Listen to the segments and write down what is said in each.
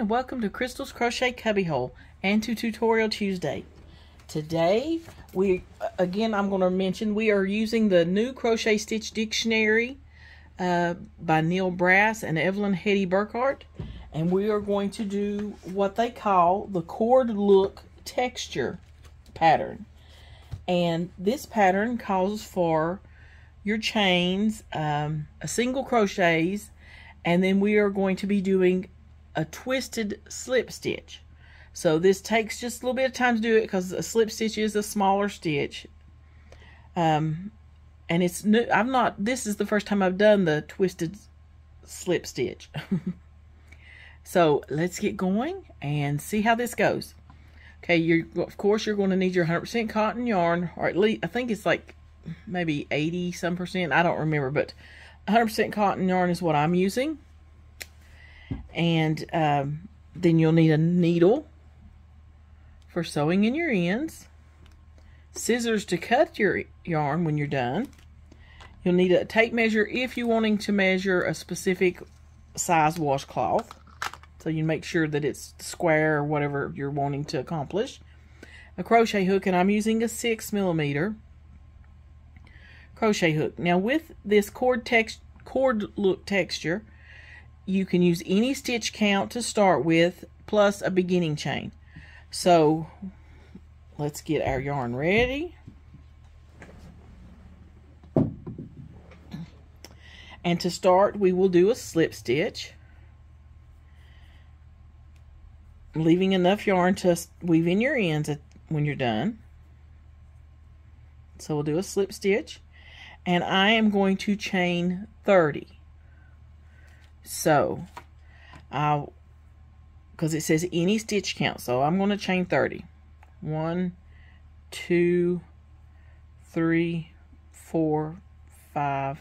and welcome to Crystal's Crochet Cubbyhole and to Tutorial Tuesday. Today, I'm going to mention we are using the new Crochet Stitch Dictionary by Neil Brass and Evelyn Hetty Burkhart, and we are going to do what they call the cord look texture pattern. And this pattern calls for your chains, a single crochets, and then we are going to be doing a twisted slip stitch. So this takes just a little bit of time to do it because a slip stitch is a smaller stitch. And it's new. This is the first time I've done the twisted slip stitch. So let's get going and see how this goes. Okay, of course you're going to need your 100% cotton yarn, or at least I think it's like maybe 80-some%. I don't remember, but 100% cotton yarn is what I'm using. And then you'll need a needle for sewing in your ends, scissors to cut your yarn when you're done. You'll need a tape measure if you're wanting to measure a specific size washcloth, so you make sure that it's square or whatever you're wanting to accomplish. A crochet hook, and I'm using a 6mm crochet hook. Now with this cord look texture, you can use any stitch count to start with, plus a beginning chain. So let's get our yarn ready. And to start, we will do a slip stitch, leaving enough yarn to weave in your ends when you're done. So we'll do a slip stitch, and I am going to chain 30. So because it says any stitch count, so I'm going to chain 30. 1, 2, 3, 4, 5,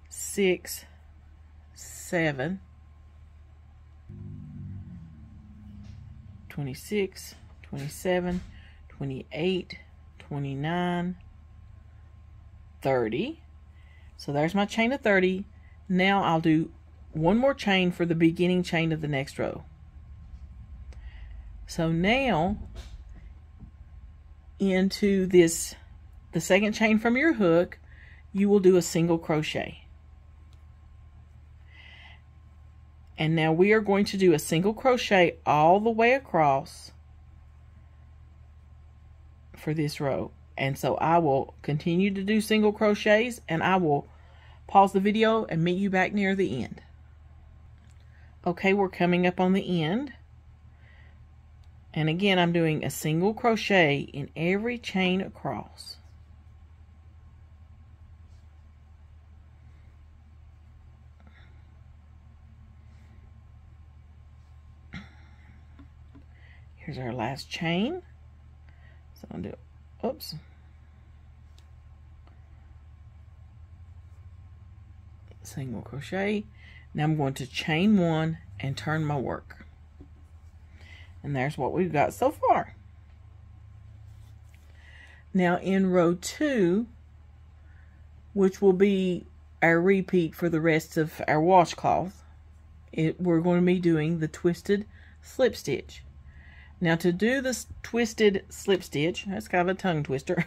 6, 7, 26, 27, 28, 29, 30. So there's my chain of 30. Now I'll do one more chain for the beginning chain of the next row. So now into the second chain from your hook, you will do a single crochet. And now we are going to do a single crochet all the way across for this row. And so I will continue to do single crochets, and I will pause the video and meet you back near the end. Okay, we're coming up on the end. And again, I'm doing a single crochet in every chain across. Here's our last chain. So I'm going to do, oops. Single crochet. Now I'm going to chain 1 and turn my work. And there's what we've got so far. Now in row 2, which will be our repeat for the rest of our washcloth, we're going to be doing the twisted slip stitch. Now to do this twisted slip stitch, that's kind of a tongue twister,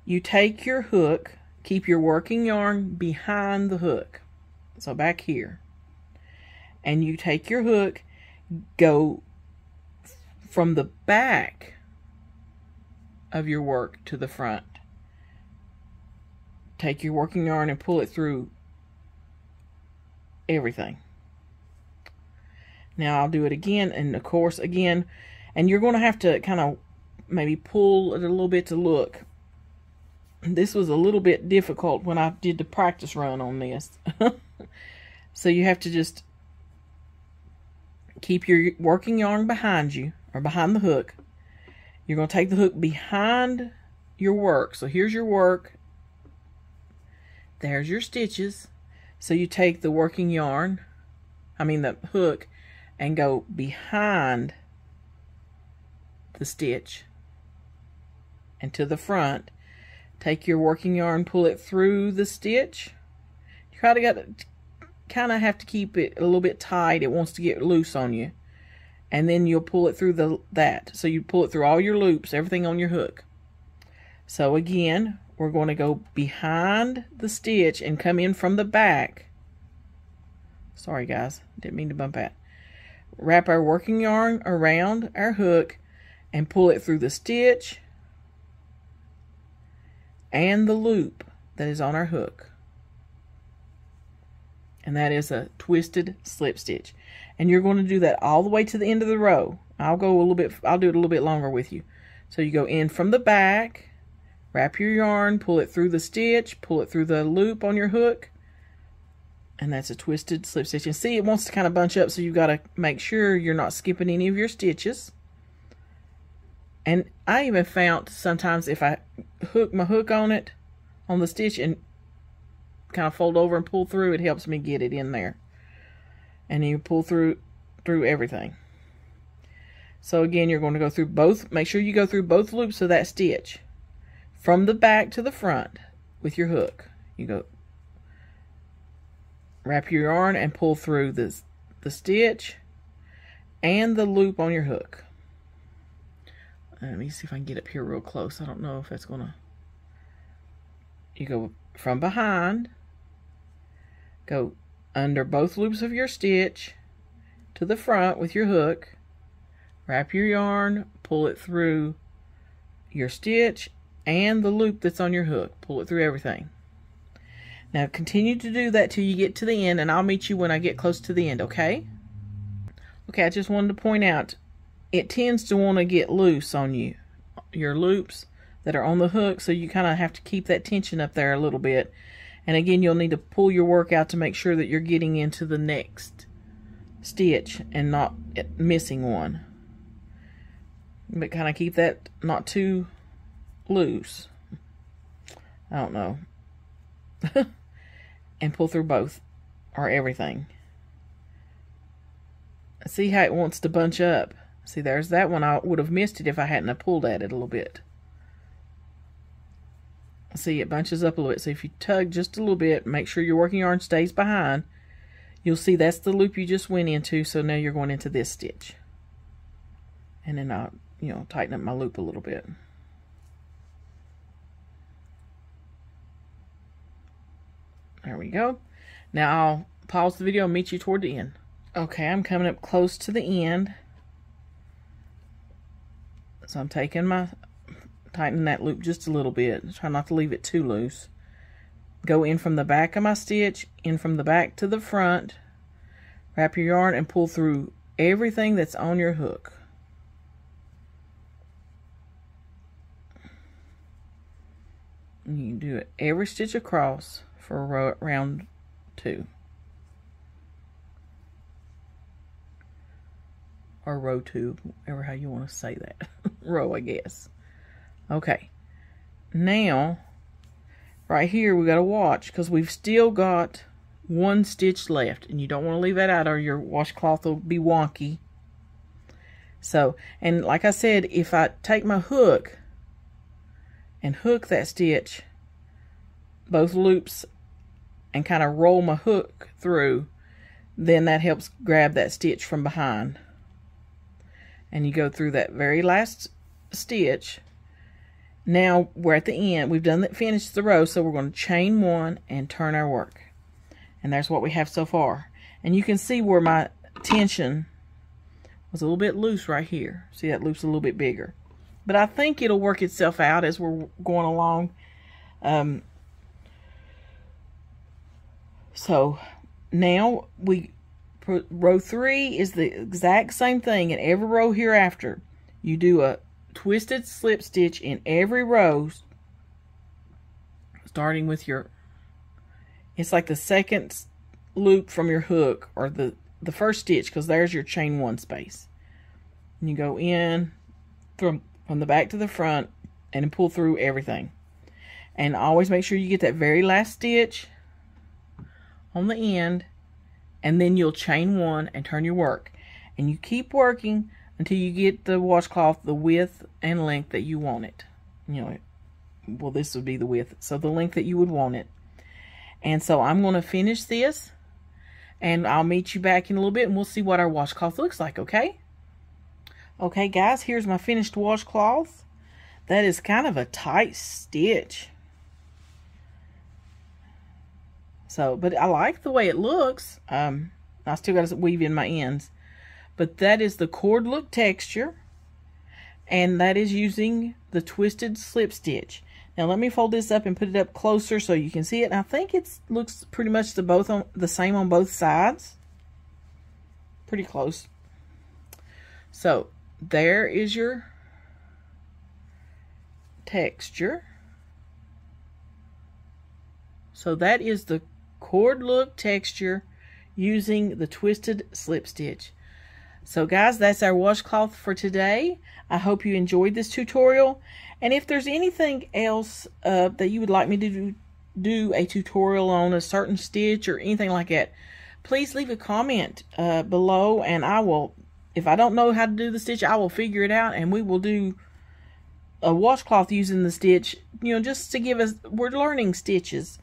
you take your hook, keep your working yarn behind the hook, so back here, and you take your hook, go from the back of your work to the front. Take your working yarn and pull it through everything. Now I'll do it again, and of course again, and you're going to have to kind of maybe pull it a little bit to look. This was a little bit difficult when I did the practice run on this. So you have to just keep your working yarn behind you, or behind the hook. You're going to take the hook behind your work. So here's your work. There's your stitches. So you take the working yarn, the hook, and go behind the stitch and to the front. Take your working yarn, pull it through the stitch. Try to kind of have to keep it a little bit tight. It wants to get loose on you. And then you'll pull it through that. So you pull it through all your loops, everything on your hook. So again, we're going to go behind the stitch and come in from the back. Sorry guys, didn't mean to bump that. Wrap our working yarn around our hook and pull it through the stitch and the loop that is on our hook. And that is a twisted slip stitch. And you're going to do that all the way to the end of the row. I'll do it a little bit longer with you. So you go in from the back, wrap your yarn, pull it through the stitch, pull it through the loop on your hook, and that's a twisted slip stitch. And see, it wants to kind of bunch up, so you've got to make sure you're not skipping any of your stitches. And I even found sometimes if I hook my hook on it, on the stitch, and kind of fold over and pull through, it helps me get it in there. And you pull through everything. So again, you're going to go through both, make sure you go through both loops of that stitch. From the back to the front with your hook. You go wrap your yarn and pull through the stitch and the loop on your hook. Let me see if I can get up here real close. I don't know if that's gonna... You go from behind, go under both loops of your stitch to the front with your hook, wrap your yarn, pull it through your stitch and the loop that's on your hook. Pull it through everything. Now continue to do that till you get to the end, and I'll meet you when I get close to the end, okay? Okay, I just wanted to point out, it tends to want to get loose on you, your loops that are on the hook, so you kind of have to keep that tension up there a little bit. And again, you'll need to pull your work out to make sure that you're getting into the next stitch and not missing one. But kind of keep that not too loose. I don't know. And pull through both or everything. See how it wants to bunch up. See, there's that one. I would have missed it if I hadn't have pulled at it a little bit. See, it bunches up a little bit. So if you tug just a little bit, make sure your working yarn stays behind, you'll see that's the loop you just went into. So now you're going into this stitch. And then I'll, tighten up my loop a little bit. There we go. Now I'll pause the video and meet you toward the end. Okay, I'm coming up close to the end. So I'm tightening that loop just a little bit. Try not to leave it too loose. Go in from the back of my stitch, in from the back to the front. Wrap your yarn and pull through everything that's on your hook. And you can do it every stitch across for round 2. Or row 2, whatever how you want to say that. Row, I guess. Okay. Now, right here we got to watch, because we've still got one stitch left. And you don't want to leave that out or your washcloth will be wonky. So, and like I said, if I take my hook and hook that stitch, both loops, and kind of roll my hook through, then that helps grab that stitch from behind. And you go through that very last stitch. Now we're at the end. We've finished the row, so we're going to chain 1 and turn our work. And there's what we have so far. And you can see where my tension was a little bit loose right here. See, that loop's a little bit bigger. But I think it'll work itself out as we're going along. So now row 3 is the exact same thing in every row hereafter. You do a twisted slip stitch in every row, starting with it's like the second loop from your hook, or the first stitch, because there's your chain 1 space. And you go in from the back to the front and pull through everything. And always make sure you get that very last stitch on the end, and then you'll chain 1 and turn your work. And you keep working until you get the washcloth the width and length that you want it. Well, this would be the width, so the length that you would want it. And so I'm going to finish this. And I'll meet you back in a little bit and we'll see what our washcloth looks like, okay? Okay, guys, here's my finished washcloth. That is kind of a tight stitch. So, but I like the way it looks. I still got to weave in my ends. But that is the cord look texture. And that is using the twisted slip stitch. Now let me fold this up and put it up closer so you can see it. I think it looks pretty much the same on both sides. Pretty close. So there is your texture. So that is the cord look texture using the twisted slip stitch. So guys, that's our washcloth for today. I hope you enjoyed this tutorial. And if there's anything else that you would like me to do a tutorial on, a certain stitch or anything like that, please leave a comment below, and I will, if I don't know how to do the stitch, I will figure it out, and we will do a washcloth using the stitch, you know, just to give us, we're learning stitches.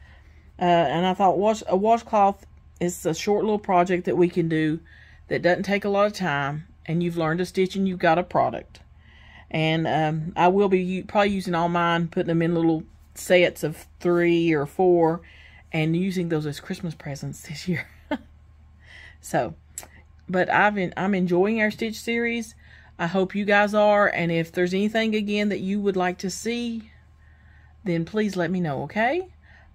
And I thought a washcloth is a short little project that we can do that doesn't take a lot of time, and you've learned a stitch and you've got a product. And I will be probably using all mine, putting them in little sets of 3 or 4, and using those as Christmas presents this year. So, but I'm enjoying our stitch series. I hope you guys are, and if there's anything again that you would like to see, then please let me know, okay?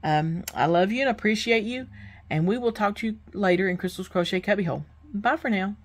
I love you and appreciate you, and we will talk to you later in Crystal's Crochet Cubbyhole. Bye for now.